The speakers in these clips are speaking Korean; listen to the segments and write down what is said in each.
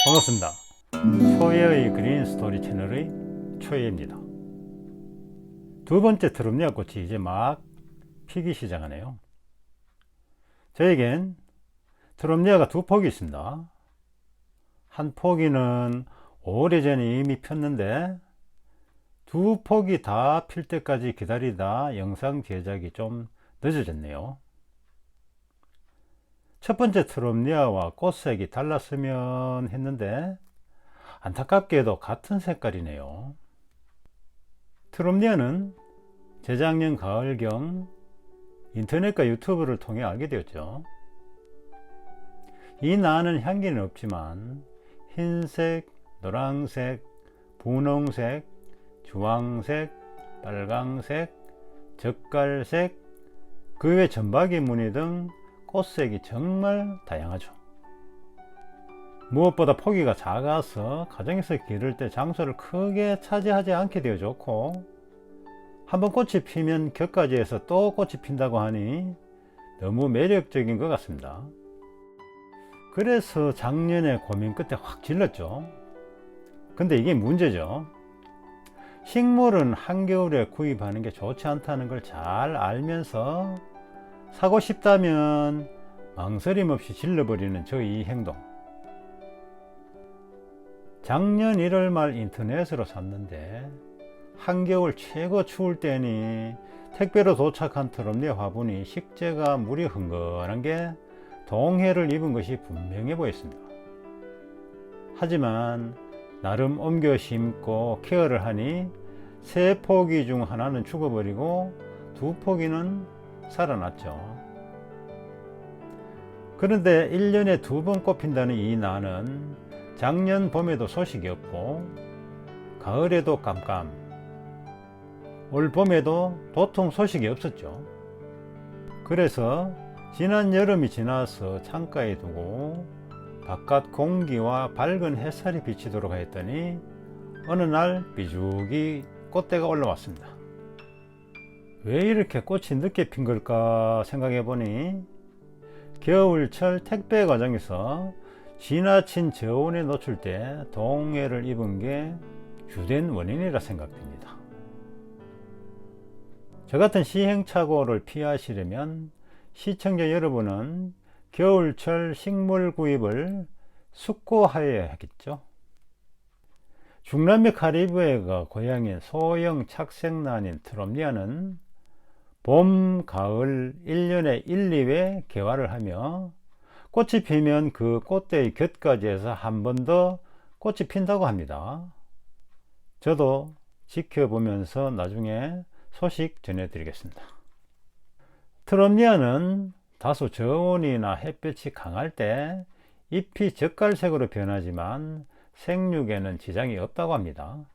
반갑습니다. 초예의 그린 스토리 채널의 초예입니다. 두 번째 트럼니아 꽃이 이제 막 피기 시작하네요. 저에겐 트럼니아가 두 폭이 있습니다. 한 포기는 오래전에 이미 폈는데 두 폭이 다 필 때까지 기다리다 영상 제작이 좀 늦어졌네요. 첫 번째 트럼니아와 꽃색이 달랐으면 했는데 안타깝게도 같은 색깔이네요. 트럼니아는 재작년 가을경 인터넷과 유튜브를 통해 알게 되었죠. 이 나는 향기는 없지만 흰색, 노란색, 분홍색, 주황색, 빨강색, 젓갈색, 그 외 점박이 무늬 등 꽃색이 정말 다양하죠. 무엇보다 포기가 작아서 가정에서 기를 때 장소를 크게 차지하지 않게 되어 좋고, 한번 꽃이 피면 곁까지 해서 또 꽃이 핀다고 하니 너무 매력적인 것 같습니다. 그래서 작년에 고민 끝에 확 질렀죠. 근데 이게 문제죠. 식물은 한겨울에 구입하는 게 좋지 않다는 걸 잘 알면서 사고 싶다면 망설임 없이 질러버리는 저의 행동. 작년 1월 말 인터넷으로 샀는데 한겨울 최고 추울 때니 택배로 도착한 트럼니아 화분이 식재가 물이 흥건한 게 동해를 입은 것이 분명해 보였습니다. 하지만 나름 옮겨 심고 케어를 하니 세 포기 중 하나는 죽어버리고 두 포기는 살아났죠. 그런데 1년에 두 번 꽃핀다는 이 나는 작년 봄에도 소식이 없고 가을에도 깜깜, 올 봄에도 도통 소식이 없었죠. 그래서 지난 여름이 지나서 창가에 두고 바깥 공기와 밝은 햇살이 비치도록 했더니 어느 날 비죽이 꽃대가 올라왔습니다. 왜 이렇게 꽃이 늦게 핀 걸까 생각해 보니 겨울철 택배 과정에서 지나친 저온에 노출 때 동해를 입은 게 주된 원인이라 생각됩니다. 저 같은 시행착오를 피하시려면 시청자 여러분은 겨울철 식물 구입을 숙고하여야 하겠죠. 중남미 카리브해가 고향인 소형 착색란인 트럼니아는 봄, 가을 1년에 1, 2회 개화를 하며 꽃이 피면 그 꽃대의 곁까지 해서 한 번 더 꽃이 핀다고 합니다. 저도 지켜보면서 나중에 소식 전해드리겠습니다. 트럼니아는 다소 저온이나 햇볕이 강할 때 잎이 젓갈색으로 변하지만 생육에는 지장이 없다고 합니다.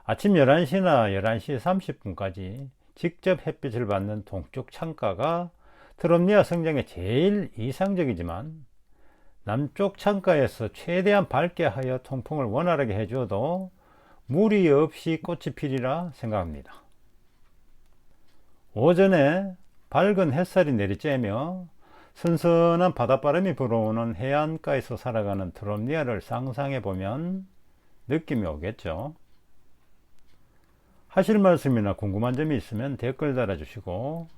아침 11시나 11시 30분까지 직접 햇빛을 받는 동쪽 창가가 트럼니아 성장에 제일 이상적이지만 남쪽 창가에서 최대한 밝게 하여 통풍을 원활하게 해줘도 무리 없이 꽃이 피리라 생각합니다. 오전에 밝은 햇살이 내리쬐며 선선한 바닷바람이 불어오는 해안가에서 살아가는 트럼니아를 상상해 보면 느낌이 오겠죠. 하실 말씀이나 궁금한 점이 있으면 댓글 달아주시고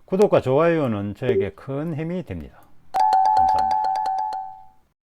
구독과 좋아요는 저에게 큰 힘이 됩니다. 감사합니다.